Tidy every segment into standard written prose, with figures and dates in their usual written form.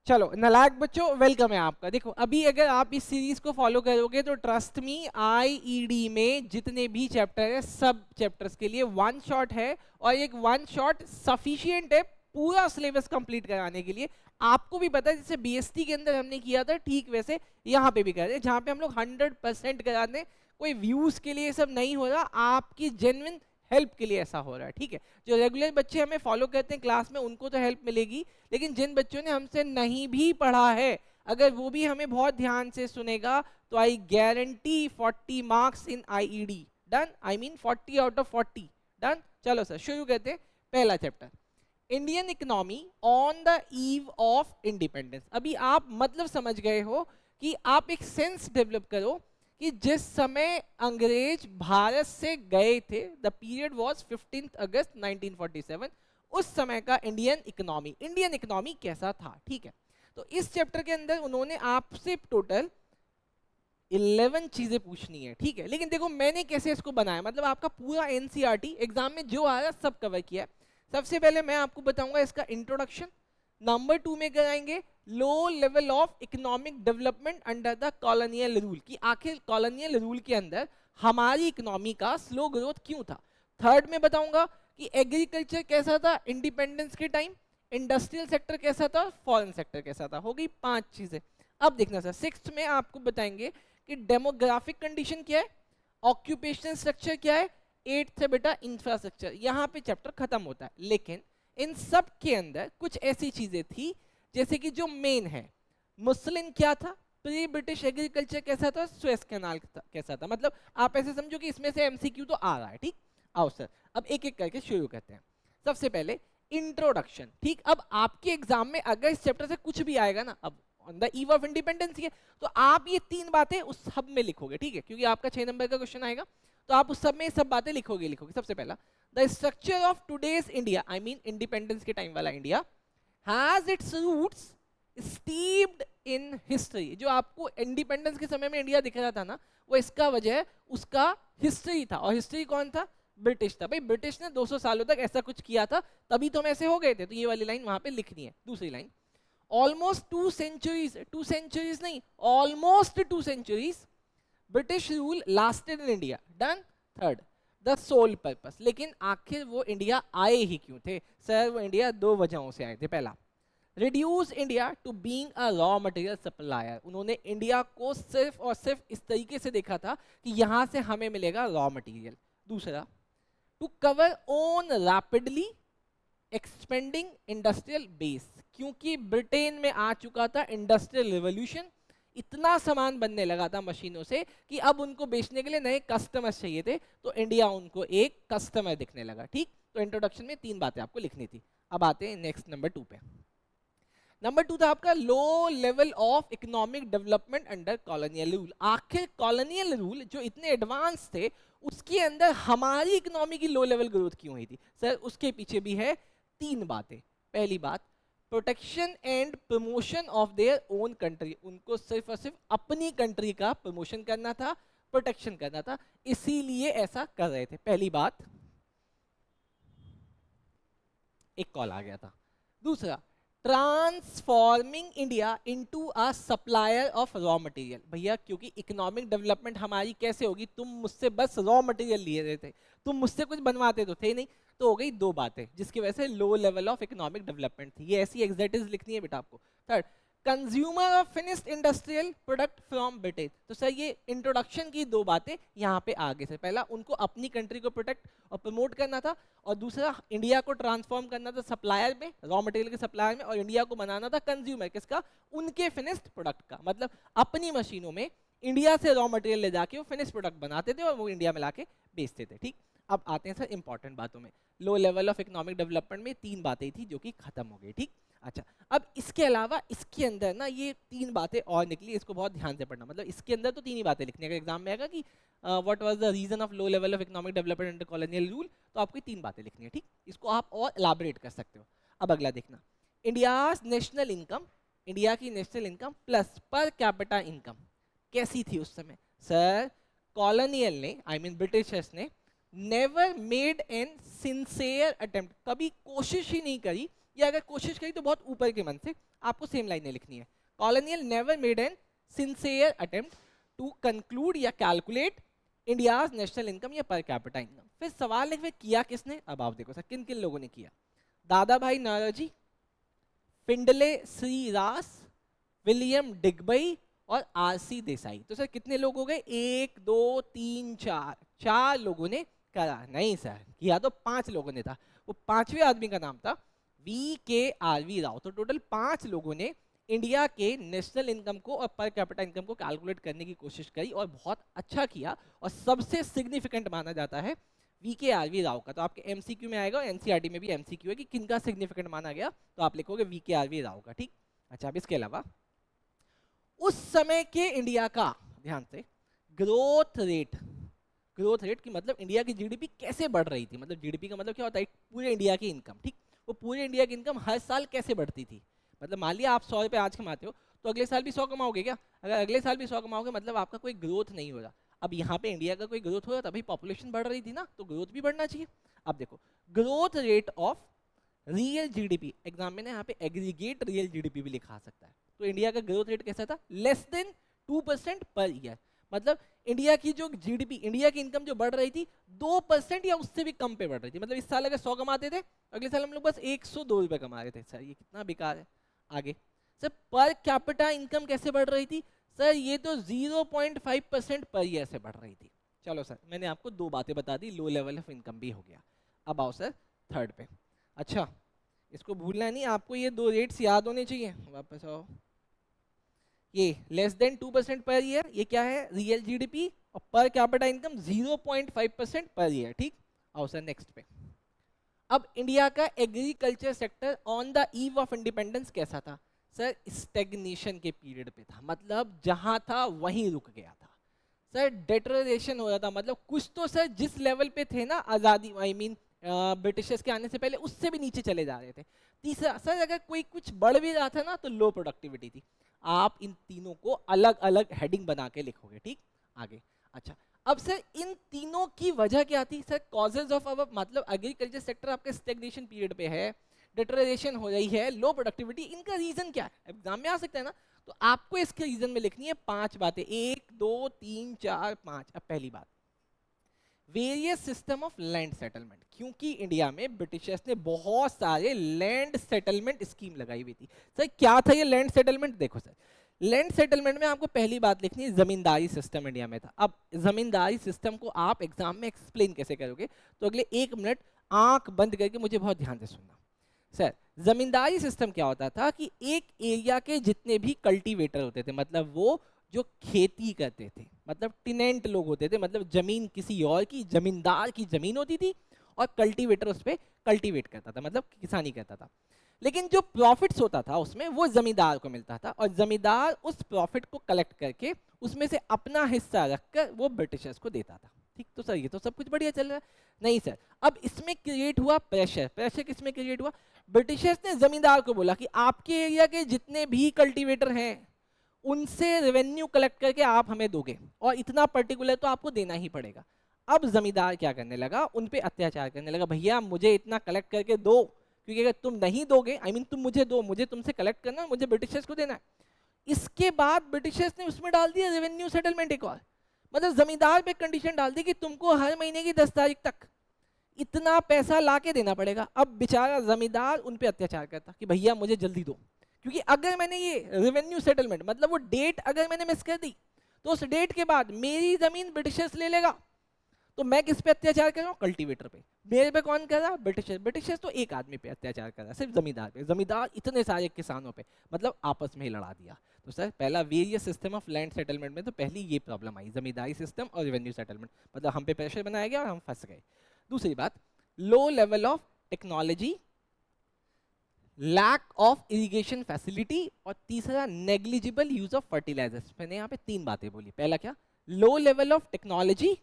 चलो नालायक बच्चों, वेलकम है आपका। देखो अभी अगर आप इस सीरीज को फॉलो करोगे तो ट्रस्ट मी, आईईडी में जितने भी चैप्टर है सब चैप्टर्स के लिए वन शॉट है, और एक वन शॉट सफिशिएंट है पूरा सिलेबस कंप्लीट कराने के लिए। आपको भी पता है जैसे बीएसटी के अंदर हमने किया था, ठीक वैसे यहाँ पे भी कर रहे हैं, जहाँ पे हम लोग 100% कराते हैं। कोई व्यूज के लिए सब नहीं हो रहा, आपकी जेन्युइन हेल्प के लिए ऐसा हो रहा है, ठीक है। जो रेगुलर बच्चे हमें फॉलो करते हैं क्लास में उनको तो हेल्प मिलेगी, लेकिन जिन बच्चों ने हमसे नहीं भी पढ़ा है, अगर वो भी हमें बहुत ध्यान से सुनेगा तो I guarantee 40 marks in IED. Done, I mean 40 out of 40। Done, चलो सर शुरू करते हैं। पहला chapter, Indian economy on the eve of independence. अभी आप मतलब समझ गए हो कि आप एक सेंस डेवलप करो कि जिस समय अंग्रेज भारत से गए थे, द पीरियड वाज 15 अगस्त 1947, उस समय का इंडियन इकोनॉमी कैसा था, ठीक है। तो इस चैप्टर के अंदर उन्होंने आपसे टोटल 11 चीजें पूछनी है, ठीक है। लेकिन देखो मैंने कैसे इसको बनाया, मतलब आपका पूरा एनसीईआरटी एग्जाम में जो आ रहा है सब कवर किया है। सबसे पहले मैं आपको बताऊंगा इसका इंट्रोडक्शन। नंबर 2 में कराएंगे लो level of economic development under the colonial rule, कि आखिर कॉलोनियल रूल के अंदर हमारी इकोनॉमी का स्लो ग्रोथ क्यों था। थर्ड में बताऊंगा कि एग्रीकल्चर कैसा था इंडिपेंडेंस के टाइम, इंडस्ट्रियल सेक्टर कैसा था, फॉरेन सेक्टर कैसा था। हो गई 5 चीजें। अब देखना सर, सिक्स्थ में आपको बताएंगे कि डेमोग्राफिक कंडीशन क्या है, ऑक्यूपेशनल स्ट्रक्चर क्या है, एट्थ है बेटा इंफ्रास्ट्रक्चर। यहाँ पे चैप्टर खत्म होता है, लेकिन इन सब के अंदर कुछ ऐसी चीजें थी जैसे कि जो मेन है, मुस्लिम क्या था, प्री ब्रिटिश एग्रीकल्चर कैसा था, स्वेस कैनाल कैसा था। मतलब आप ऐसे समझो कि इसमें से एमसीक्यू तो आ रहा है, ठीक। आओ सर अब एक एक करके शुरू करते हैं। सबसे पहले इंट्रोडक्शन, ठीक। अब आपके एग्जाम में अगर इस चैप्टर से कुछ भी आएगा ना, अब on the eve of independence है, तो आप ये 3 बातें उस सब में लिखोगे, ठीक है, क्योंकि आपका 6 नंबर का क्वेश्चन आएगा, तो आप उस सब में सब बातें लिखोगे। सबसे पहला, the structure of today's India, I mean independence के टाइम वाला India, has its roots steeped in history. जो आपको इंडिपेंडेंस के समय में इंडिया दिख रहा था ना, वो इसका वजह उसका हिस्ट्री था। और हिस्ट्री कौन था, ब्रिटिश था। भाई ब्रिटिश ने 200 सालों तक ऐसा कुछ किया था, तभी तो हम ऐसे हो गए थे। तो ये वाली लाइन वहां पे लिखनी है। दूसरी लाइन, ऑलमोस्ट 2 सेंचुरीज नहीं, almost 2 centuries British rule lasted in India. Done. Third, the sole purpose, लेकिन आखिर वो इंडिया आए ही क्यों थे सर, वो इंडिया 2 वजहों से आए थे। पहला, reduce India to being a raw material supplier. उन्होंने इंडिया को सिर्फ और सिर्फ इस तरीके से देखा था कि यहां से हमें मिलेगा रॉ मटेरियल। दूसरा, to cover own rapidly expanding industrial base, क्योंकि ब्रिटेन में आ चुका था इंडस्ट्रियल रिवॉल्यूशन, इतना सामान बनने लगा था मशीनों से कि अब उनको बेचने के लिए नए कस्टमर्स चाहिए थे, तो इंडिया उनको एक कस्टमर दिखने लगा, ठीक। तो इंट्रोडक्शन में 3 बातें आपको लिखनी थी। अब आते हैं नेक्स्ट नंबर 2 पे। नंबर 2 था आपका लो level of economic development under colonial rule. आखिर कॉलोनियल रूल जो इतने एडवांस थे, उसके अंदर हमारी इकोनॉमी की लो लेवल ग्रोथ क्यों हुई थी सर, उसके पीछे भी है 3 बातें। पहली बात, protection and promotion of their own country. उनको सिर्फ और सिर्फ अपनी कंट्री का प्रमोशन करना था, प्रोटेक्शन करना था, इसीलिए ऐसा कर रहे थे। पहली बात, एक कॉल आ गया था। दूसरा, transforming India into a supplier of raw material. भैया क्योंकि इकोनॉमिक डेवलपमेंट हमारी कैसे होगी, तुम मुझसे बस रॉ मटेरियल लिए रहे थे, तुम मुझसे कुछ बनवाते तो थे नहीं। तो हो गई 2 बातें जिसकी वजह से लो लेवल ऑफ इकोनॉमिक डेवलपमेंट थी। ये ऐसी एग्जैक्टिव लिखनी है बेटा आपको। Third, consumer of finished industrial product from Britain. तो सर ये इंट्रोडक्शन की 2 बातें यहाँ पे आगे से, पहला उनको अपनी कंट्री को प्रोटेक्ट और प्रमोट करना था, और दूसरा इंडिया को ट्रांसफॉर्म करना था सप्लायर में, रॉ मटेरियल के सप्लायर में, और इंडिया को बनाना था कंज्यूमर किसका, उनके फिनिश्ड प्रोडक्ट का। मतलब अपनी मशीनों में इंडिया से रॉ मटेरियल ले जाके वो फिनिश्ड प्रोडक्ट बनाते थे और वो इंडिया में लाके बेचते थे, ठीक। अब आते हैं सर इंपॉर्टेंट बातों में। लो लेवल ऑफ इकोनॉमिक डेवलपमेंट में 3 बातें थी जो कि खत्म हो गई, ठीक। अच्छा, अब इसके अलावा इसके अंदर ना ये 3 बातें और निकली, इसको बहुत ध्यान से पढ़ना। मतलब इसके अंदर तो 3 ही बातें लिखनी है। अगर एग्जाम में आएगा कि what was the reason of low level of economic development under colonial rule, तो आपको 3 बातें लिखनी है, ठीक। इसको आप और एलाबोरेट कर सकते हो। अब अगला देखना, इंडियाज नेशनल इनकम, इंडिया की national income plus per capita income कैसी थी उस समय सर। कॉलोनियल ने, आई मीन ब्रिटिशर्स ने, never made an sincere attempt, कभी कोशिश ही नहीं करी या अगर कोशिश करी तो बहुत ऊपर के मन से आपको सेम लाइनें लिखनी है। Colonial never made an sincere attempt to conclude या कैलकुलेट इंडियाज नेशनल इनकम या पर कैपिटा इनकम। फिर सवाल है फिर किया किसने, अब आप देखो सर किन किन लोगों ने किया। दादा भाई नौरोजी, फिंडले श्रीरास, विलियम डिगबई और आरसी देसाई। तो सर कितने लोग हो गए, 1 2 3 4, 4 लोगों ने करा। नहीं सर, किया तो 5 लोगों ने था। वो 5वें आदमी का नाम था VKRV राव। तो टोटल 5 लोगों ने इंडिया के नेशनल इनकम को और पर कैपिटा इनकम को कैलकुलेट करने की कोशिश करी और बहुत अच्छा किया। और सबसे सिग्निफिकेंट माना जाता है VKRV राव का। तो आपके MCQ में आएगा और NCERT में भी MCQ है कि किनका सिग्निफिकेंट माना गया, तो आप लिखोगे VKRV राव का। ठीक, अच्छा अब इसके अलावा उस समय के इंडिया का, ध्यान से, ग्रोथ रेट की मतलब इंडिया की जीडीपी कैसे बढ़ रही थी। मतलब जीडीपी का मतलब क्या होता है, पूरे इंडिया की इनकम। ठीक, वो पूरे इंडिया की इनकम हर साल कैसे बढ़ती थी। मतलब मान लिया आप 100 रुपये आज कमाते हो तो अगले साल भी 100 कमाओगे क्या। अगर अगले साल भी 100 कमाओगे मतलब आपका कोई ग्रोथ नहीं हो रहा। अब यहाँ पे इंडिया का कोई ग्रोथ हो रहा, तभी पॉपुलेशन बढ़ रही थी ना, तो ग्रोथ भी बढ़ना चाहिए। अब देखो growth rate of real GDP, exam में ना यहाँ पे एग्रीगेट रियल जीडीपी भी लिखा सकता है। तो इंडिया का ग्रोथ रेट कैसा था, लेस देन 2% पर ईयर। मतलब इंडिया की जो जीडीपी, इंडिया की इनकम जो बढ़ रही थी 2% या उससे भी कम पे बढ़ रही थी। मतलब इस साल अगर 100 कमाते थे, अगले साल हम लोग बस 102 रुपए कमा रहे थे। सर ये कितना बेकार है। आगे सर पर कैपिटा इनकम कैसे बढ़ रही थी, सर ये तो 0.5% पर ईयर से बढ़ रही थी। चलो सर मैंने आपको 2 बातें बता दी, लो लेवल ऑफ इनकम भी हो गया। अब आओ सर थर्ड पे। अच्छा इसको भूलना नहीं, आपको ये 2 रेट्स याद होने चाहिए। वापस आओ, ये लेस देन 2% पर ईयर, ये क्या है, रियल जीडीपी। और per capita income 0.5% per year. ठीक, आओ सर नेक्स्ट पे। अब इंडिया का agriculture sector on the eve of independence कैसा था, सर स्टेग्नेशन के पीरियड पे था। मतलब जहां था वहीं रुक गया था सर, डेटरेशन हो रहा था। मतलब कुछ तो सर जिस लेवल पे थे ना आज़ादी, आई मीन ब्रिटिशर्स के आने से पहले, उससे भी नीचे चले जा रहे थे। तीसरा सर अगर कोई कुछ बढ़ भी रहा था ना तो लो प्रोडक्टिविटी थी। आप इन तीनों को अलग अलग हेडिंग बना के लिखोगे। ठीक, आगे। अच्छा अब सर इन तीनों की वजह क्या थी, सर कॉजेज ऑफ अवर, मतलब एग्रीकल्चर सेक्टर आपके स्टेग्नेशन पीरियड पे है, डिटरेशन हो रही है, लो प्रोडक्टिविटी, इनका रीजन क्या है, एग्जाम में आ सकता है ना। तो आपको इसके रीजन में लिखनी है 5 बातें, 1 2 3 4 5। अब पहली बात, various system of land settlement. क्योंकि इंडिया में ब्रिटिशर्स ने बहुत सारे लैंड सेटलमेंट स्कीम लगाई हुई थी। सर क्या था ये लैंड सेटलमेंट, देखो सर लैंड सेटलमेंट में आपको पहली बात लिखनी है जमींदारी सिस्टम इंडिया में था। अब जमींदारी सिस्टम को आप एग्जाम में एक्सप्लेन कैसे करोगे, तो अगले 1 मिनट आंख बंद करके मुझे बहुत ध्यान से सुनना। सर जमींदारी सिस्टम क्या होता था कि एक एरिया के जितने भी कल्टीवेटर होते थे, मतलब वो जो खेती करते थे, मतलब टिनेंट लोग होते थे, मतलब जमीन किसी और की, जमींदार की जमीन होती थी और कल्टीवेटर उस पर कल्टीवेट करता था, मतलब किसानी करता था। लेकिन जो प्रॉफिट्स होता था उसमें वो जमींदार को मिलता था और जमींदार उस प्रॉफिट को कलेक्ट करके उसमें से अपना हिस्सा रखकर वो ब्रिटिशर्स को देता था। ठीक, तो सर ये तो सब कुछ बढ़िया चल रहा है। नहीं सर, अब इसमें क्रिएट हुआ प्रेशर। प्रेशर किसमें क्रिएट हुआ, ब्रिटिशर्स ने जमींदार को बोला कि आपके एरिया के जितने भी कल्टीवेटर हैं उनसे रेवेन्यू कलेक्ट करके आप हमें दोगे और इतना पर्टिकुलर तो आपको देना ही पड़ेगा। अब जमींदार क्या करने लगा, उन पे अत्याचार करने लगा, भैया मुझे इतना कलेक्ट करके दो, क्योंकि अगर तुम नहीं दोगे, आई मीन तुम मुझे दो, मुझे तुमसे कलेक्ट करना, मुझे ब्रिटिशर्स को देना है। इसके बाद ब्रिटिशर्स ने उसमें डाल दिया रेवेन्यू सेटलमेंट एक और, मतलब जमींदार पे कंडीशन डाल दी कि तुमको हर महीने की 10 तारीख तक इतना पैसा ला के देना पड़ेगा। अब बेचारा जमींदार उन पे अत्याचार करता कि भैया मुझे जल्दी दो, क्योंकि अगर मैंने ये रेवेन्यू सेटलमेंट, मतलब वो डेट अगर मैंने मिस कर दी तो उस डेट के बाद मेरी जमीन ब्रिटिशर्स ले लेगा। तो मैं किस पे अत्याचार कर रहा हूँ, कल्टीवेटर पे। मेरे पे कौन कर रहा है, ब्रिटिशर्स। ब्रिटिशर्स तो एक आदमी पे अत्याचार कर रहा है, सिर्फ जमींदार पे। जमींदार इतने सारे किसानों पे, मतलब आपस में ही लड़ा दिया। तो सर पहला various system of land settlement में तो पहली ये प्रॉब्लम आई, जमींदारी सिस्टम और रेवेन्यू सेटलमेंट, मतलब हम पे प्रेशर बनाया गया और हम फंस गए। दूसरी बात, low level of technology, lack of irrigation facility, और तीसरा नेग्लिजिबल यूज ऑफ फर्टिलाइजर्स। मैंने यहाँ पे 3 बातें बोली। पहला क्या, low level of technology,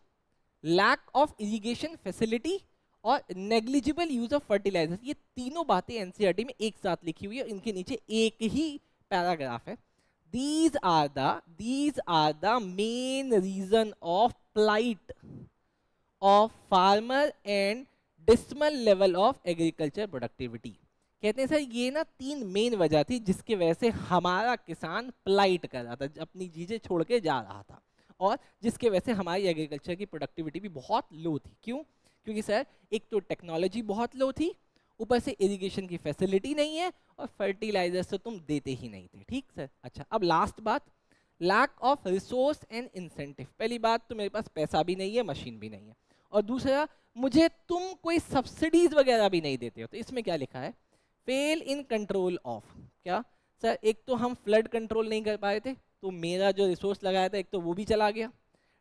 lack of irrigation facility और नेग्लिजिबल यूज ऑफ फर्टिलाइजर्स। ये तीनों बातें एनसीईआरटी में एक साथ लिखी हुई है, इनके नीचे एक ही पैराग्राफ है। These are the main reason of plight of farmer and dismal level of agriculture productivity। कहते हैं सर ये ना 3 मेन वजह थी जिसकी वजह से हमारा किसान प्लाइट कर रहा था, अपनी चीजें छोड़ के जा रहा था, और जिसके वजह से हमारी एग्रीकल्चर की प्रोडक्टिविटी भी बहुत लो थी। क्यों? क्योंकि सर एक तो टेक्नोलॉजी बहुत लो थी, ऊपर से इरिगेशन की फैसिलिटी नहीं है, और फर्टिलाइजर्स तो तुम देते ही नहीं थे। ठीक सर। अच्छा, अब लास्ट बात, lack of resource and incentive. पहली बात तो मेरे पास पैसा भी नहीं है, मशीन भी नहीं है, और दूसरा मुझे तुम कोई सब्सिडीज वगैरह भी नहीं देते हो। तो इसमें क्या लिखा है? Fail in control of. क्या सर? एक तो हम फ्लड कंट्रोल नहीं कर पाए थे, तो मेरा जो रिसोर्स लगाया था एक तो वो भी चला गया।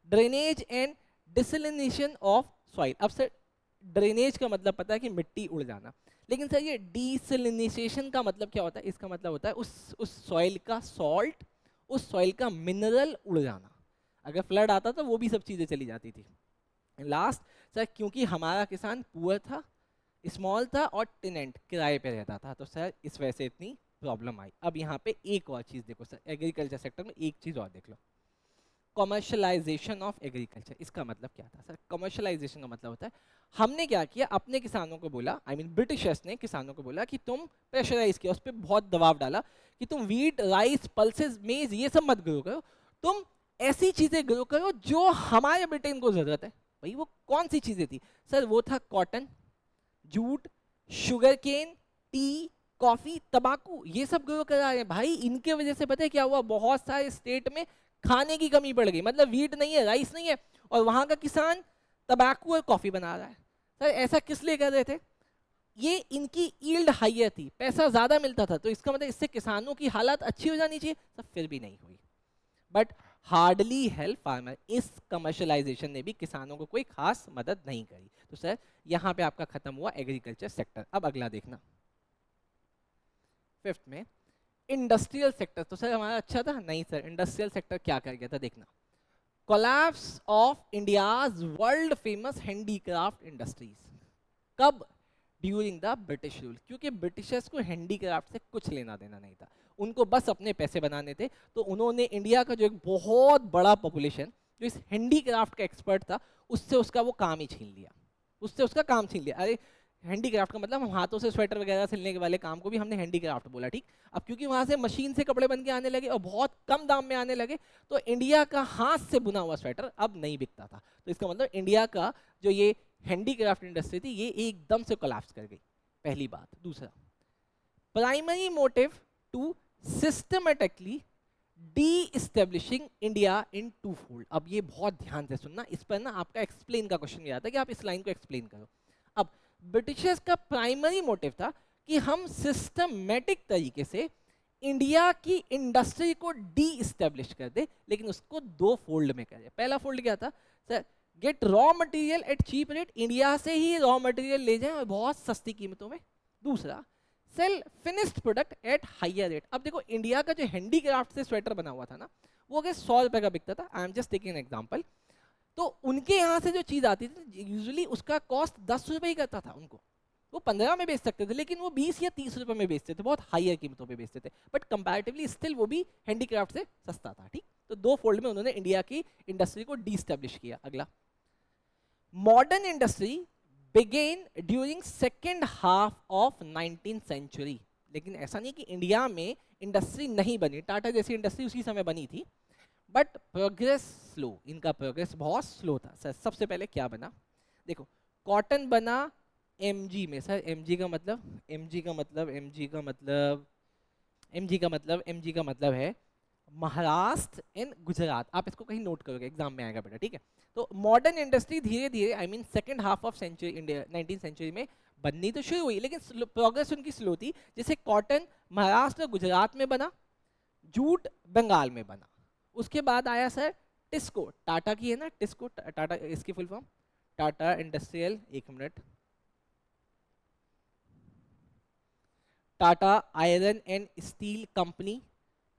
Drainage and desalination of soil. अब सर ड्रेनेज का मतलब पता है कि मिट्टी उड़ जाना, लेकिन सर ये डिसलिनेशन का मतलब क्या होता है? इसका मतलब होता है उस सॉइल का सॉल्ट, उस सॉइल का मिनरल उड़ जाना। अगर फ्लड आता तो वो भी सब चीज़ें चली जाती थी। लास्ट सर, क्योंकि हमारा किसान पुअर था, स्मॉल था, और टेनेंट किराए पे रहता था, तो सर इस वजह से इतनी प्रॉब्लम आई। अब यहाँ पे एक और चीज़ देखो सर, एग्रीकल्चर सेक्टर में एक चीज़ और देख लो, कमर्शलाइजेशन ऑफ एग्रीकल्चर। इसका मतलब क्या था सर? कमर्शलाइजेशन का मतलब होता है हमने क्या किया, अपने किसानों को बोला, आई मीन ब्रिटिशर्स ने किसानों को बोला कि तुम प्रेशराइज किया, उस पर बहुत दबाव डाला कि तुम वीट, राइस, पल्सेस, मेज ये सब मत ग्रो करो, तुम ऐसी चीजें ग्रो करो जो हमारे ब्रिटेन को जरूरत है। भाई वो कौन सी चीजें थी सर? वो था cotton, jute, sugar cane, tea, coffee, तंबाकू, ये सब ग्रो करा रहे हैं। भाई इनके वजह से पता है क्या हुआ? बहुत सारे स्टेट में खाने की कमी पड़ गई, मतलब वीट नहीं है, राइस नहीं है, और वहां का किसान तंबाकू और कॉफी बना रहा है। सर ऐसा किस लिए कर रहे थे? ये इनकी ईल्ड हाइयर थी, पैसा ज्यादा मिलता था, तो इसका मतलब इससे किसानों की हालत अच्छी हो जानी चाहिए, सब फिर भी नहीं हुई। But hardly help farmer. इस कमर्शलाइजेशन ने भी किसानों को कोई खास मदद नहीं करी। तो सर यहाँ पे आपका खत्म हुआ एग्रीकल्चर सेक्टर। अब अगला देखना, 5th में इंडस्ट्रियल सेक्टर। तो सर हमारा अच्छा था? नहीं सर, इंडस्ट्रियल सेक्टर क्या कर गया था देखना, collapse of India's world famous handicraft industries. कब? During the British rule. क्योंकि ब्रिटिशर्स को हैंडीक्राफ्ट से कुछ लेना देना नहीं था, उनको बस अपने पैसे बनाने थे। तो उन्होंने इंडिया का जो एक बहुत बड़ा पॉपुलेशन जो इस हैंडीक्राफ्ट का एक्सपर्ट था, उससे उसका वो काम ही छीन लिया, उससे उसका काम छीन लिया। अरे हैंडीक्राफ्ट का मतलब हम हाथों से स्वेटर वगैरह सिलने के वाले काम को भी हमने हैंडीक्राफ्ट बोला, ठीक। अब क्योंकि वहां से मशीन से कपड़े बन के आने लगे और बहुत कम दाम में आने लगे, तो इंडिया का हाथ से बुना हुआ स्वेटर अब नहीं बिकता था। तो इसका मतलब इंडिया का जो ये हैंडीक्राफ्ट इंडस्ट्री थी ये एकदम से कोलैप्स कर गई, पहली बात। दूसरा, primary motive to systematically de establishing India in two fold. अब ये बहुत ध्यान से सुनना, इस पर ना आपका एक्सप्लेन का क्वेश्चन आता है कि आप इस लाइन को एक्सप्लेन करो। अब ब्रिटिशर्स का प्राइमरी मोटिव था कि हम सिस्टमेटिक तरीके से इंडिया की इंडस्ट्री को डी इस्टेब्लिश कर दे, लेकिन उसको 2 फोल्ड में करे। पहला फोल्ड क्या था sir? Get raw material at cheap rate, India से ही रॉ मटेरियल ले जाएं और बहुत सस्ती कीमतों में। दूसरा, sell finished product at higher rate. अब देखो इंडिया का जो हैंडीक्राफ्ट से स्वेटर बना हुआ था ना, वो अगर 100 रुपए का बिकता था, I am just taking an example, तो उनके यहाँ से जो चीज आती थी यूजुअली उसका कॉस्ट 10 रुपए ही करता था उनको। वो 15 में बेच सकते थे, लेकिन वो 20 या 30 रुपए में बेचते थे, बहुत हाइयर कीमतों पे बेचते थे, बट कंपैरेटिवली स्टिल वो भी हैंडीक्राफ्ट से सस्ता था, ठीक। तो 2 फोल्ड में उन्होंने इंडिया की इंडस्ट्री को डी एस्टेब्लिश किया। अगला, modern industry began during second half of 19th century. लेकिन ऐसा नहीं कि इंडिया में इंडस्ट्री नहीं बनी, टाटा जैसी इंडस्ट्री उसी समय बनी थी, बट प्रोग्रेस स्लो, इनका प्रोग्रेस बहुत स्लो था। सर सबसे पहले क्या बना देखो, कॉटन बना एमजी में। सर एमजी का मतलब, एमजी का मतलब, एमजी का मतलब, एमजी का मतलब, एमजी का मतलब है महाराष्ट्र एंड गुजरात। आप इसको कहीं नोट करोगे, एग्जाम में आएगा बेटा, ठीक है। तो मॉडर्न इंडस्ट्री धीरे धीरे, I mean second half of century, India 19th century में बननी तो शुरू हुई, लेकिन प्रोग्रेस उनकी स्लो थी। जैसे कॉटन महाराष्ट्र गुजरात में बना, जूट बंगाल में बना। उसके बाद आया सर टिस्को, टाटा की है ना टिस्को, टाटा, इसकी फुल फॉर्म टाटा इंडस्ट्रियल, एक minute, Tata iron and steel company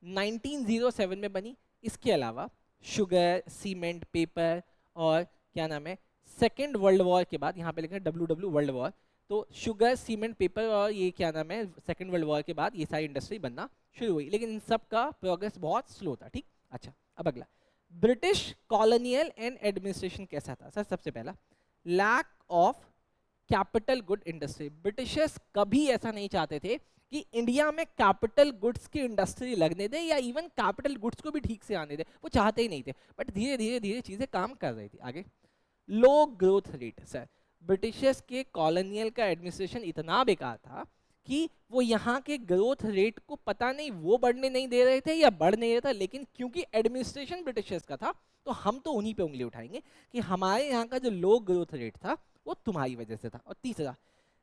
1907 में बनी। इसके अलावा शुगर, सीमेंट, पेपर और क्या नाम है, सेकेंड वर्ल्ड वॉर के बाद, यहाँ पे लिखा है WW वर्ल्ड वॉर, तो शुगर, सीमेंट, पेपर और ये क्या नाम है, सेकेंड वर्ल्ड वॉर के बाद ये सारी इंडस्ट्री बनना शुरू हुई, लेकिन इन सब का प्रोग्रेस बहुत स्लो था, ठीक। अच्छा, अब अगला, ब्रिटिश कॉलोनियल एंड एडमिनिस्ट्रेशन कैसा था? सर सबसे पहला, lack of capital good industry. Britishers कभी ऐसा नहीं चाहते थे कि इंडिया में कैपिटल गुड्स की इंडस्ट्री लगने दे या इवन कैपिटल गुड्स को भी ठीक से आने दे, वो चाहते ही नहीं थे। बट धीरे धीरे धीरे चीजें काम कर रही थी आगे। लो ग्रोथ रेट सर, ब्रिटिशर्स के कॉलोनियल का एडमिनिस्ट्रेशन इतना बेकार था कि वो यहाँ के ग्रोथ रेट को पता नहीं वो बढ़ने नहीं दे रहे थे या बढ़ नहीं रहा था, लेकिन क्योंकि एडमिनिस्ट्रेशन ब्रिटिशर्स का था तो हम तो उन्हीं पे उंगली उठाएंगे कि हमारे यहाँ का जो लो ग्रोथ रेट था वो तुम्हारी वजह से था। और तीसरा,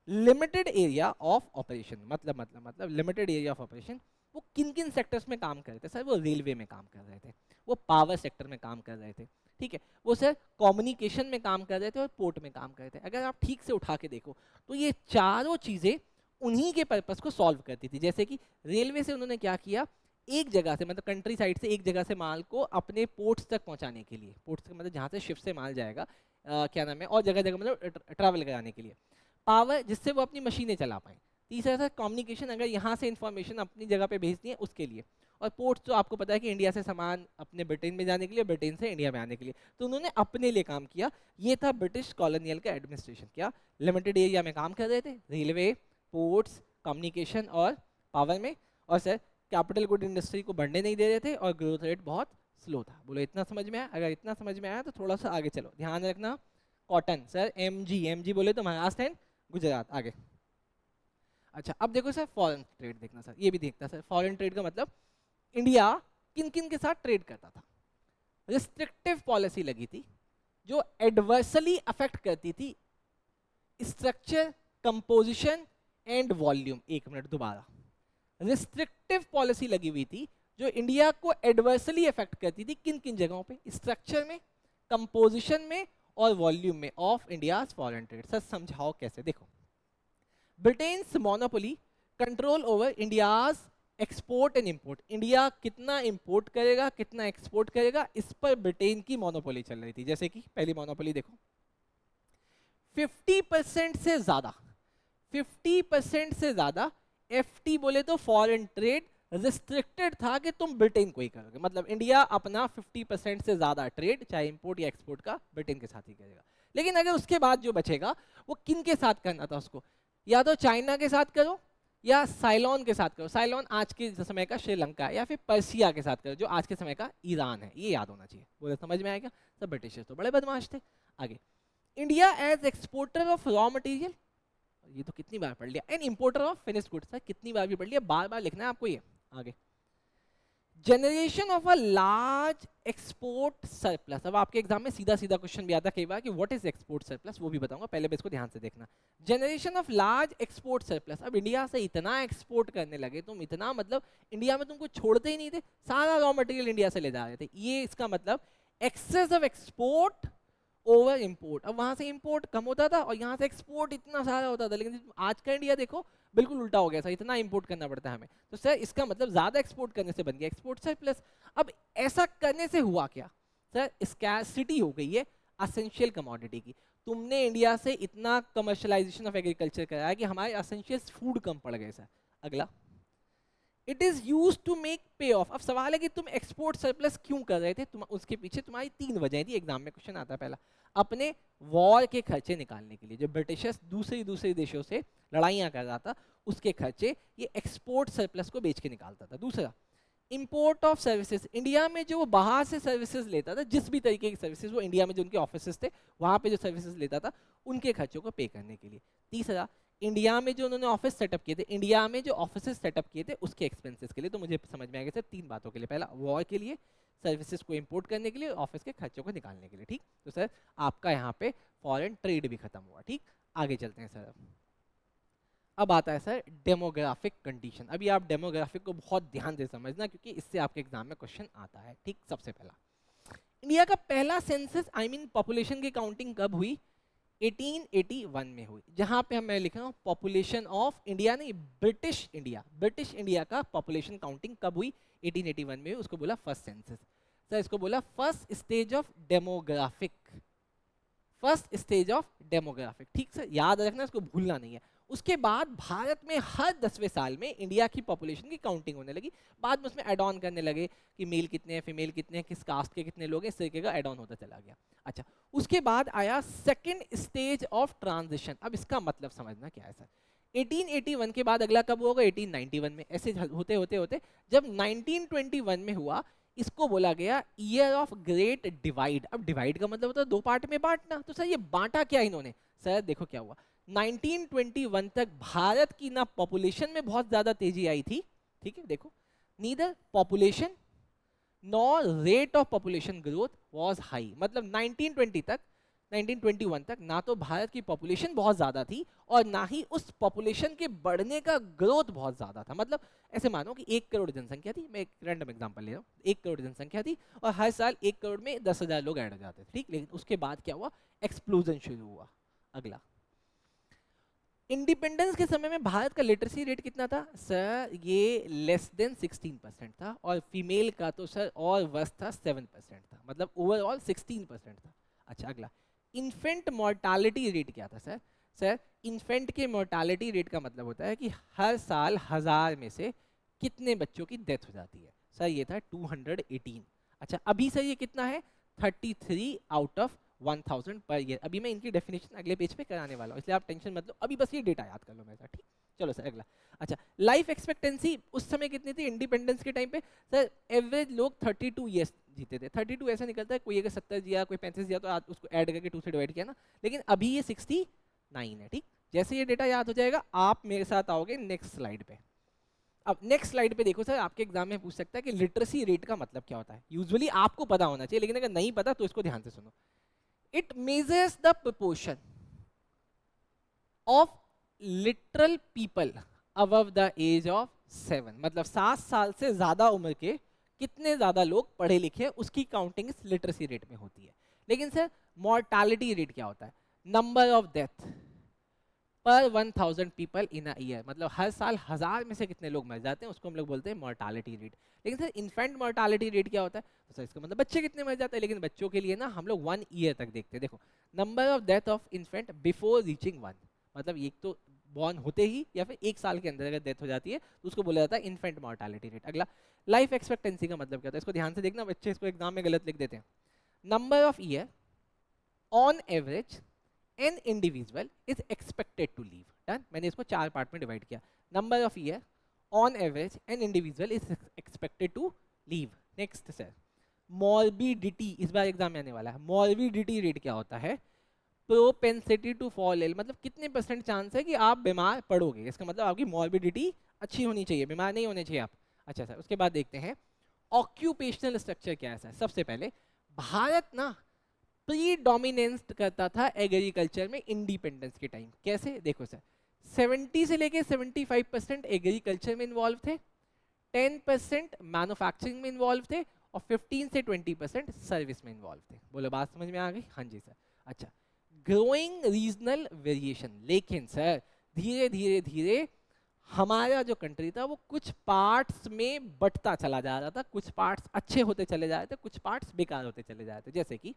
लिमिटेड एरिया ऑफ ऑपरेशन, मतलब लिमिटेड एरिया ऑफ ऑपरेशन। वो किन किन सेक्टर्स में काम कर रहे थे सर? वो रेलवे में काम कर रहे थे, वो पावर सेक्टर में काम कर रहे थे, ठीक है, वो सर कम्युनिकेशन में काम कर रहे थे और पोर्ट में काम कर रहे थे। अगर आप ठीक से उठा के देखो तो ये चारों चीज़ें उन्हीं के पर्पस को सॉल्व करती थी। जैसे कि रेलवे से उन्होंने क्या किया, एक जगह से मतलब कंट्री साइड से एक जगह से माल को अपने पोर्ट्स तक पहुंचाने के लिए, पोर्ट्स का मतलब जहाँ से शिप से माल जाएगा, क्या नाम है, और जगह जगह मतलब ट्रैवल कराने के लिए। पावर, जिससे वो अपनी मशीनें चला पाए। तीसरा था कम्युनिकेशन, अगर यहाँ से इंफॉर्मेशन अपनी जगह पे भेजनी है उसके लिए। और पोर्ट्स तो आपको पता है कि इंडिया से सामान अपने ब्रिटेन में जाने के लिए, ब्रिटेन से इंडिया में आने के लिए, तो उन्होंने अपने लिए काम किया। ये था ब्रिटिश कॉलोनियल का एडमिनिस्ट्रेशन। क्या लिमिटेड एरिया में काम कर रहे थे, रेलवे, पोर्ट्स, कम्युनिकेशन और पावर में। और सर कैपिटल गुड इंडस्ट्री को बढ़ने नहीं दे रहे थे और ग्रोथ रेट बहुत स्लो था। बोलो इतना समझ में आया? अगर इतना समझ में आया तो थोड़ा सा आगे चलो, ध्यान रखना। कॉटन सर, एमजी बोले तो महाराष्ट्र एंड गुजरात। आगे अच्छा, अब देखो सर फॉरेन ट्रेड देखना सर, ये भी देखता सर। फॉरेन ट्रेड का मतलब इंडिया किन किन के साथ ट्रेड करता था। रिस्ट्रिक्टिव पॉलिसी लगी थी जो एडवर्सली अफेक्ट करती थी स्ट्रक्चर, कंपोजिशन एंड वॉल्यूम। एक मिनट दोबारा, रिस्ट्रिक्टिव पॉलिसी लगी हुई थी जो इंडिया को एडवर्सली अफेक्ट करती थी किन किन जगहों पे, स्ट्रक्चर में, कंपोजिशन में और वॉल्यूम में of India's foreign trade. Sir समझाओ कैसे? देखो, Britain's monopoly control over India's export and import. India कितना इंपोर्ट करेगा कितना एक्सपोर्ट करेगा, इस पर ब्रिटेन की मोनोपोली चल रही थी। जैसे कि पहली मोनोपोली देखो, 50% से ज्यादा, 50% से ज्यादा एफटी बोले तो फॉरेन ट्रेड रिस्ट्रिक्टेड था कि तुम ब्रिटेन को ही करोगे। मतलब इंडिया अपना 50% से ज्यादा ट्रेड चाहे इंपोर्ट या एक्सपोर्ट का ब्रिटेन के साथ ही करेगा। लेकिन अगर उसके बाद जो बचेगा वो किन के साथ करना था उसको, या तो चाइना के साथ करो या साइलोन के साथ करो। साइलोन आज के समय का श्रीलंका है, या फिर पर्सिया के साथ करो जो आज के समय का ईरान है। ये याद होना चाहिए। बोले समझ में आएगा? सब ब्रिटिशर्स तो बड़े बदमाश थे। आगे, India as exporter of raw material, ये तो कितनी बार पढ़ लिया, and importer of finished goods, कितनी बार भी पढ़ लिया, बार बार लिखना है आपको ये। आगे, generation of a large export surplus. अब आपके एग्जाम में सीधा सीधा क्वेश्चन भी आता है कई बार कि व्हाट इज एक्सपोर्ट सरप्लस, वो भी बताऊंगा, पहले भी इसको ध्यान से देखना। Generation of large export surplus, अब इंडिया से इतना एक्सपोर्ट करने लगे तुम, इतना मतलब इंडिया में तुमको छोड़ते ही नहीं थे, सारा रॉ मटेरियल इंडिया से ले जा रहे थे। ये इसका मतलब excess of export over import. अब वहां से इंपोर्ट कम होता था और यहाँ से एक्सपोर्ट इतना सारा होता था। लेकिन आज का इंडिया देखो बिल्कुल उल्टा हो गया, सर इतना इंपोर्ट करना पड़ता है हमें। तो सर इसका मतलब ज्यादा एक्सपोर्ट करने से बन गया एक्सपोर्ट सरप्लस। अब ऐसा करने से हुआ क्या सर, स्कैरसिटी हो गई है एसेंशियल कमोडिटी की। तुमने इंडिया से इतना कमर्शलाइजेशन ऑफ एग्रीकल्चर कराया कि हमारे एसेंशियल फूड कम पड़ गए सर। अगला, it is use to make pay off. अब सवाल है कि तुम एक्सपोर्ट सरप्लस क्यों कर रहे थे, तुम उसके पीछे तुम्हारी 3 वजह थी। एग्जाम में क्वेश्चन आता है पहला, अपने वॉर के खर्चे निकालने के लिए, जो ब्रिटिशर्स दूसरे देशों से लड़ाइयाँ कर रहा था उसके खर्चे ये एक्सपोर्ट सरप्लस को बेच के निकालता था। दूसरा, इंपोर्ट ऑफ सर्विसेज, इंडिया में जो वो बाहर से सर्विसेज लेता था, जिस भी तरीके की सर्विसेज, वो इंडिया में जो उनके ऑफिसेज थे वहाँ पे जो सर्विसेज लेता था उनके खर्चों को पे करने के लिए। तीसरा, इंडिया में जो उन्होंने ऑफिस सेटअप किए थे, इंडिया में जो ऑफिसेज सेटअप किए थे उसके एक्सपेंसेस के लिए। तो मुझे समझ में आएगा सर 3 बातों के लिए, पहला वॉर के लिए, सर्विसेज को इंपोर्ट करने के लिए, ऑफिस के खर्चों को निकालने के लिए। ठीक, तो सर आपका यहाँ पे फॉरेन ट्रेड भी खत्म हुआ। ठीक, आगे चलते हैं सर। अब आता है सर डेमोग्राफिक कंडीशन। अभी आप डेमोग्राफिक को बहुत ध्यान से समझना क्योंकि इससे आपके एग्जाम में क्वेश्चन आता है। ठीक, सबसे पहला इंडिया का पहला सेंसस आई मीन पॉपुलेशन की काउंटिंग कब हुई? 1881 में हुई। जहां पे मैं लिख रहा हूँ पॉपुलेशन ऑफ इंडिया, नहीं ब्रिटिश इंडिया, ब्रिटिश इंडिया का पॉपुलेशन काउंटिंग कब हुई? 1881 में हुई। उसको बोला फर्स्ट सेंसस। सर इसको बोला first stage of demographic, first stage of demographic. ठीक सर, याद रखना, इसको भूलना नहीं है। उसके बाद भारत में हर 10वें साल में इंडिया की पॉपुलेशन की काउंटिंग होने लगी। बाद में उसमें एड ऑन करने लगे कि मेल कितने हैं, फीमेल कितने हैं, किस कास्ट के कितने लोग हैं, इस तरीके का एड ऑन होता चला गया। अच्छा, उसके बाद आया सेकेंड स्टेज ऑफ ट्रांजिशन। अब इसका मतलब समझना क्या है सर। 1881 के बाद अगला कब होगा, 1891 में। ऐसे होते होते होते जब 1921 में हुआ, इसको बोला गया ईयर ऑफ ग्रेट डिवाइड। अब डिवाइड का मतलब होता है दो पार्ट में बांटना। तो सर ये बांटा क्या इन्होंने, सर देखो क्या हुआ। 1921 तक भारत की ना पॉपुलेशन में बहुत ज्यादा तेजी आई थी, ठीक है, देखो, neither population nor rate of population growth was high. मतलब 1920 तक, 1921 तक ना तो भारत की पॉपुलेशन बहुत ज्यादा थी और ना ही उस पॉपुलेशन के बढ़ने का ग्रोथ बहुत ज्यादा था। मतलब ऐसे मानो कि 1 करोड़ जनसंख्या थी, मैं एक रैंडम एग्जांपल ले रहा हूँ, 1 करोड़ जनसंख्या थी और हर साल 1 करोड़ में 10,000 लोग ऐड हो जाते थे, ठीक। लेकिन उसके बाद क्या हुआ, एक्सप्लोजन शुरू हुआ। अगला, इंडिपेंडेंस के समय में भारत का लिटरेसी रेट कितना था सर, ये लेस देन 16% था और फीमेल का तो सर और वर्स था, 7% था। मतलब ओवरऑल 16% था। अच्छा, अगला, इन्फेंट मोर्टालिटी रेट क्या था सर। सर इन्फेंट के मोर्टालिटी रेट का मतलब होता है कि हर साल 1000 में से कितने बच्चों की डेथ हो जाती है। सर ये था 218। अच्छा, अभी सर ये कितना है, 33 आउट ऑफ 1000 पर ईयर। अभी मैं इनकी डेफिनेशन अगले पेज पे कराने वाला हूँ, इसलिए आप टेंशन मत लो, अभी बस ये डेटा याद कर लो मेरे साथ, ठीक। चलो सर अगला। अच्छा, लाइफ एक्सपेक्टेंसी उस समय कितनी थी इंडिपेंडेंस के टाइम पे सर, एवरेज लोग 32 ईयर्स जीते थे। 32 ऐसा निकलता है, कोई अगर 70 जिया, कोई 35 जिया, तो आप उसको ऐड करके 2 से डिवाइड किया ना, लेकिन अभी ये 69 है, ठीक। जैसे ये डेटा याद हो जाएगा, आप मेरे साथ आओगे नेक्स्ट स्लाइड पे। अब नेक्स्ट स्लाइड पे देखो सर, आपके एग्जाम में पूछ सकता है कि लिटरेसी रेट का मतलब क्या होता है। यूजुअली आपको पता होना चाहिए, लेकिन अगर नहीं पता तो इसको ध्यान से सुनो। It measures the proportion of literal people above the age of 7। मतलब 7 साल से ज्यादा उम्र के कितने ज्यादा लोग पढ़े लिखे, उसकी काउंटिंग इस लिटरेसी रेट में होती है। लेकिन सर मॉर्टालिटी रेट क्या होता है, नंबर ऑफ डेथ पर 1000 पीपल इन अ ईयर। मतलब हर साल 1000 में से कितने लोग मर जाते हैं, उसको हम लोग बोलते हैं मॉर्टालिटी रेट। लेकिन सर इन्फेंट मॉर्टालिटी रेट क्या होता है, तो सर इसका मतलब बच्चे कितने मर जाते हैं। लेकिन बच्चों के लिए ना हम लोग 1 ईयर तक देखते हैं। देखो, number of death of infant before reaching 1। मतलब एक तो बॉर्न होते ही या फिर 1 साल के अंदर अगर डेथ हो जाती है तो उसको बोला जाता है इन्फेंट मॉर्टालिटी रेट। अगला, लाइफ एक्सपेक्टेंसी का मतलब क्या होता है, इसको ध्यान से देखना, बच्चे इसको एग्जाम में गलत लिख देते हैं। Number of year on average an individual is expected to live। Done, मैंने इसको 4 पार्ट में डिवाइड किया। Number of year on average an individual is expected to live. Next sir, morbidity, इस बार एग्जाम में आने वाला है। मॉर्बिडिटी रेट क्या होता है, प्रोपेंसिटी टू फॉल इल। मतलब कितने % चांस है कि आप बीमार पड़ोगे, इसका मतलब आपकी मॉर्बिडिटी अच्छी होनी चाहिए, बीमार नहीं होने चाहिए आप। अच्छा सर, उसके बाद देखते हैं ऑक्यूपेशनल स्ट्रक्चर क्या है सर। सबसे पहले भारत ना प्रीडोमिनेंस करता था एग्रीकल्चर में इंडिपेंडेंस के टाइम। कैसे, देखो सर, 70 से लेके 75% एग्रीकल्चर में इन्वॉल्व थे, 10% मैन्युफैक्चरिंग में इन्वॉल्व थे और 15 से 20% सर्विस में इन्वॉल्व थे। बोलो बात समझ में आ गई, हाँ जी सर। अच्छा, ग्रोइंग रीजनल वेरिएशन। लेकिन सर धीरे धीरे धीरे हमारा जो कंट्री था वो कुछ पार्ट्स में बंटता चला जा रहा था, कुछ पार्ट्स अच्छे होते चले जा रहे थे, कुछ पार्ट्स बेकार होते चले जा रहे थे। जैसे कि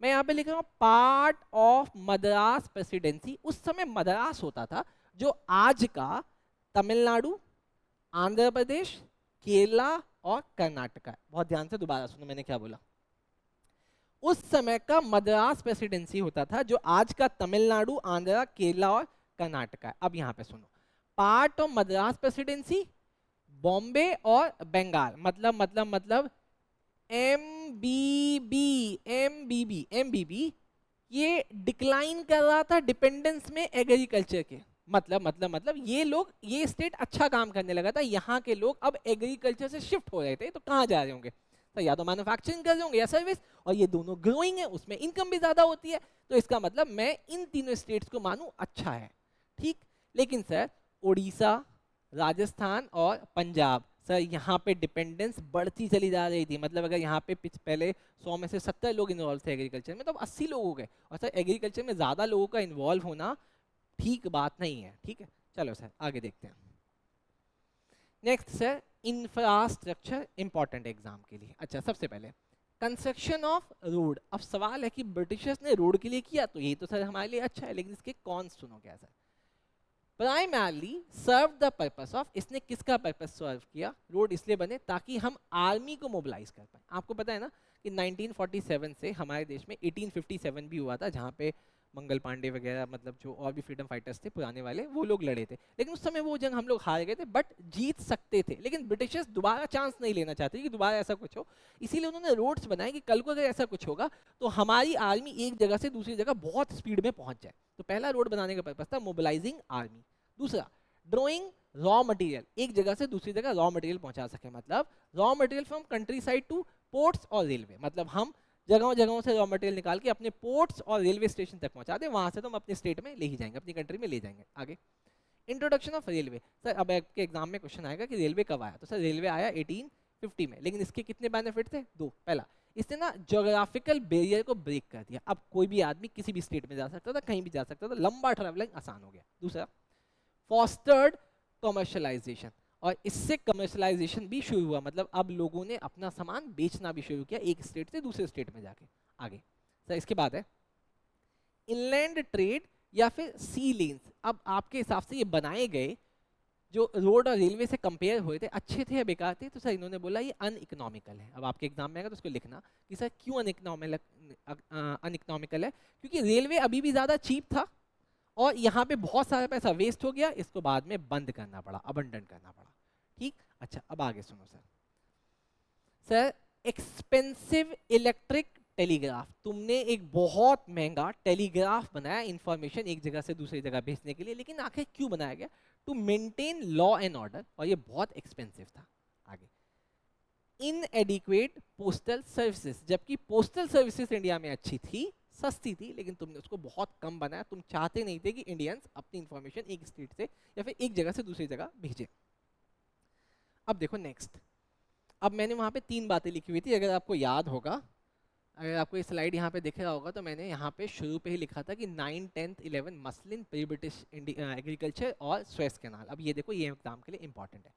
मैं यहाँ पे लिख रहा हूँ पार्ट ऑफ मद्रास प्रेसिडेंसी। उस समय मद्रास होता था जो आज का तमिलनाडु, आंध्र प्रदेश, केरला और कर्नाटका। बहुत ध्यान से दोबारा सुनो मैंने क्या बोला। उस समय का मद्रास प्रेसिडेंसी होता था जो आज का तमिलनाडु, आंध्र, केरला और कर्नाटका। अब यहाँ पे सुनो, part of Madras presidency Bombay और बंगाल। मतलब एमबीबी ये डिक्लाइन कर रहा था डिपेंडेंस में एग्रीकल्चर के। मतलब ये लोग, ये स्टेट अच्छा काम करने लगा था, यहाँ के लोग अब एग्रीकल्चर से शिफ्ट हो रहे थे। तो कहाँ जा रहे होंगे, तो या तो मैन्युफैक्चरिंग कर रहे होंगे या सर्विस, और ये दोनों ग्रोइंग है, उसमें इनकम भी ज्यादा होती है। तो इसका मतलब मैं इन तीनों स्टेट्स को मानूं अच्छा है, ठीक। लेकिन सर उड़ीसा, राजस्थान और पंजाब, सर यहाँ पे डिपेंडेंस बढ़ती चली जा रही थी। मतलब अगर यहाँ पे पहले 100 में से 70 लोग इन्वॉल्व थे एग्रीकल्चर में, तो अब 80 लोग हो गए। और सर एग्रीकल्चर में ज़्यादा लोगों का इन्वॉल्व होना ठीक बात नहीं है, ठीक है। चलो सर आगे देखते हैं। Next sir, infrastructure important exam के लिए। अच्छा, सबसे पहले कंस्ट्रक्शन ऑफ रोड। अब सवाल है कि ब्रिटिशर्स ने रोड के लिए किया, तो ये तो सर हमारे लिए अच्छा है, लेकिन इसके कौन सुनो क्या sir. Primarily serve the purpose of, इसने किसका पर्पस सर्व किया? रोड इसलिए बने ताकि हम आर्मी को मोबिलाइज कर पाए। आपको पता है ना कि 1947 से हमारे देश में 1857 भी हुआ था, जहाँ पे मंगल पांडे वगैरह, मतलब जो और भी फ्रीडम फाइटर्स थे पुराने वाले, वो लोग लड़े थे। लेकिन उस समय वो जंग हम लोग हार गए थे, बट जीत सकते थे। लेकिन ब्रिटिशर्स दोबारा चांस नहीं लेना चाहते कि दोबारा ऐसा कुछ हो, इसीलिए उन्होंने रोड्स बनाए कि कल को अगर ऐसा कुछ होगा तो हमारी आर्मी एक जगह से दूसरी जगह बहुत स्पीड में पहुंच जाए। तो पहला रोड बनाने का पर्पस था मोबिलाइजिंग आर्मी। दूसरा, ड्रॉइंग रॉ मटेरियल, एक जगह से दूसरी जगह रॉ मटेरियल पहुंचा सके, मतलब raw material from countryside to ports और रेलवे, मतलब हम जगहों जगहों से रॉ मटेरियल निकाल के अपने पोर्ट्स और रेलवे स्टेशन तक पहुंचा दें, वहां से तो हम अपने स्टेट में ले ही जाएंगे, अपनी कंट्री में ले जाएंगे। आगे, इंट्रोडक्शन ऑफ रेलवे। सर अब आपके एग्जाम में क्वेश्चन आएगा कि रेलवे कब आया, तो सर रेलवे आया 1850 में, लेकिन इसके कितने बेनिफिट थे? दो। पहला, इसने ना ज्योग्राफिकल बैरियर को ब्रेक कर दिया, अब कोई भी आदमी किसी भी स्टेट में जा सकता था, कहीं भी जा सकता था, लंबा ट्रैवलिंग आसान हो गया। दूसरा, फॉस्टर्ड कमर्शलाइजेशन, और इससे कमर्शलाइजेशन भी शुरू हुआ, मतलब अब लोगों ने अपना सामान बेचना भी शुरू किया एक स्टेट से दूसरे स्टेट में जाके। आगे सर इसके बाद है इनलैंड ट्रेड या फिर सी लेन्स। अब आपके हिसाब से ये बनाए गए जो रोड और रेलवे से कंपेयर हुए थे, अच्छे थे या बेकार थे? तो सर इन्होंने बोला ये अनइकोनॉमिकल है। अब आपके एग्जाम में आएगा तो उसको लिखना कि सर क्यों अनइकोनॉमिकल है, क्योंकि रेलवे अभी भी ज़्यादा चीप था और यहाँ पे बहुत सारा पैसा वेस्ट हो गया, इसको बाद में बंद करना पड़ा, अबंडन करना पड़ा। ठीक, अच्छा अब आगे सुनो sir. Sir expensive electric telegraph, तुमने एक बहुत महंगा टेलीग्राफ बनाया इंफॉर्मेशन एक जगह से दूसरी जगह भेजने के लिए, लेकिन आखिर क्यों बनाया गया? To maintain law and order, और ये बहुत एक्सपेंसिव था। आगे, इनएडिक्वेट पोस्टल सर्विसेज, जबकि पोस्टल सर्विसेज इंडिया में अच्छी थी, सस्ती थी, लेकिन तुमने उसको बहुत कम बनाया। तुम चाहते नहीं थे कि इंडियंस अपनी इंफॉर्मेशन एक स्टेट से या फिर एक जगह से दूसरी जगह भेजें। अब देखो नेक्स्ट, अब मैंने वहाँ पे 3 बातें लिखी हुई थी, अगर आपको याद होगा, अगर आपको ये स्लाइड यहाँ पे दिख रहा होगा, तो मैंने यहाँ पे शुरू पे ही लिखा था कि 9, 10, 11 मसलिन, प्री ब्रिटिश एग्रीकल्चर और स्वेस कैनाल। अब ये देखो, ये एग्जाम के लिए इंपॉर्टेंट है।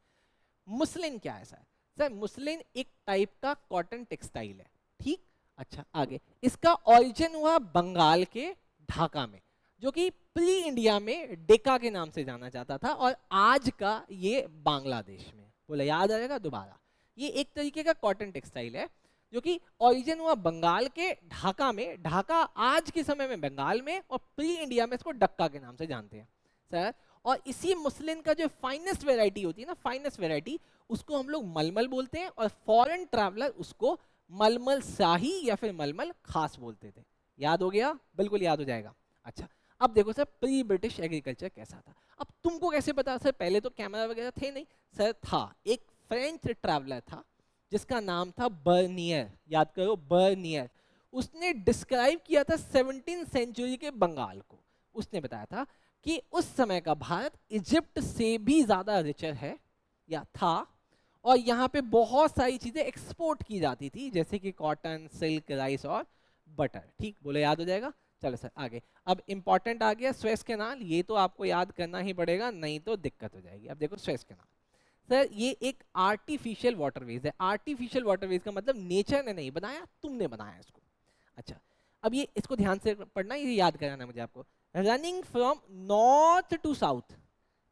मुस्लिन क्या है सर? सर मुस्लिन एक टाइप का कॉटन टेक्सटाइल है। ठीक, अच्छा आगे, इसका ऑरिजिन हुआ बंगाल के ढाका में, जो कि प्री इंडिया में डेका के नाम से जाना जाता था, और आज का ये बांग्लादेश में। बोला याद आएगा दोबारा, ये एक तरीके का कॉटन टेक्सटाइल है जो कि ओरिजिन हुआ बंगाल के ढाका में। ढाका आज के समय में बंगाल में, और प्री इंडिया में इसको डक्का के नाम से जानते हैं सर। और इसी मुस्लिन का जो फाइनेस्ट वैरायटी होती है ना, फाइनेस्ट वैरायटी, उसको हम लोग मलमल बोलते हैं, और फॉरेन ट्रैवलर उसको मलमल शाही या फिर मलमल खास बोलते थे। याद हो गया? बिल्कुल याद हो जाएगा। अच्छा अब देखो सर, प्री ब्रिटिश एग्रीकल्चर कैसा था। अब तुमको कैसे पता सर? पहले तो कैमरा वगैरह थे नहीं सर, था एक फ्रेंच ट्रैवलर था जिसका नाम था बर्नियर। याद करो, बर्नियर। उसने डिस्क्राइब किया था 17वीं सेंचुरी के बंगाल को। उसने बताया था कि उस समय का भारत इजिप्ट से भी ज़्यादा रिचर है या था, और यहाँ पे बहुत सारी चीज़ें एक्सपोर्ट की जाती थी, जैसे कि कॉटन, सिल्क, राइस और बटर। ठीक, बोले याद हो जाएगा। चलो सर आगे, अब इंपॉर्टेंट आ गया स्वेस कैनाल। ये तो आपको याद करना ही पड़ेगा, नहीं तो दिक्कत हो जाएगी। अब देखो स्वेस कैनाल सर, ये एक आर्टिफिशियल वाटरवेज है। आर्टिफिशियल वाटरवेज का मतलब नेचर ने नहीं बनाया, तुमने बनाया इसको। अच्छा अब ये इसको ध्यान से पढ़ना, ये याद कराना मुझे आपको। Running from north to south,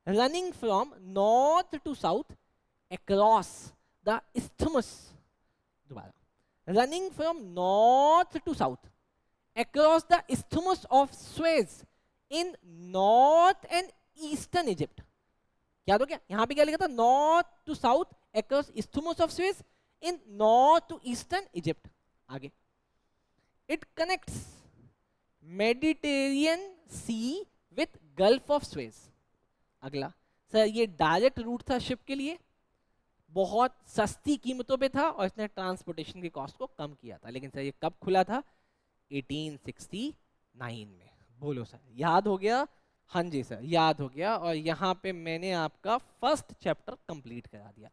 running from north to south across the isthmus, दोबारा, running from north to south across the isthmus of Suez in north and eastern Egypt। याद हो गया? यहां पे क्या लिखा था? North to south across isthmus of Suez in north to eastern Egypt। आगे, it connects Mediterranean Sea with Gulf of Suez। अगला सर, ये डायरेक्ट रूट था शिप के लिए, बहुत सस्ती कीमतों पे था, और इसने ट्रांसपोर्टेशन की कॉस्ट को कम किया था। लेकिन सर ये कब खुला था? 1869 में। बोलो सर, याद हो गया? हाँ जी सर, याद हो गया। और यहाँ पे मैंने आपका फर्स्ट चैप्टर कंप्लीट करा दिया।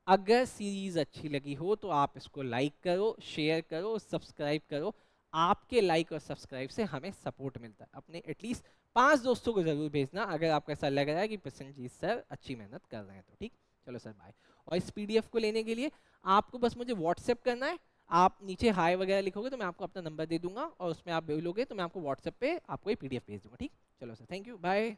अगर सीरीज अच्छी लगी हो तो आप इसको लाइक करो, शेयर करो, सब्सक्राइब करो। आपके लाइक और सब्सक्राइब से हमें सपोर्ट मिलता है। अपने एटलीस्ट 5 दोस्तों को जरूर भेजना अगर आपको ऐसा लग रहा है कि प्रसन्नजीत सर अच्छी मेहनत कर रहे हैं तो। ठीक, चलो सर बाय। और इस PDF को लेने के लिए आपको बस मुझे व्हाट्सएप करना है। आप नीचे हाई वगैरह लिखोगे तो मैं आपको अपना नंबर दे दूंगा, और उसमें आप भेजोगे तो मैं आपको व्हाट्सएप पे आपको ये PDF भेज दूंगा। ठीक, चलो सर, थैंक यू, बाय।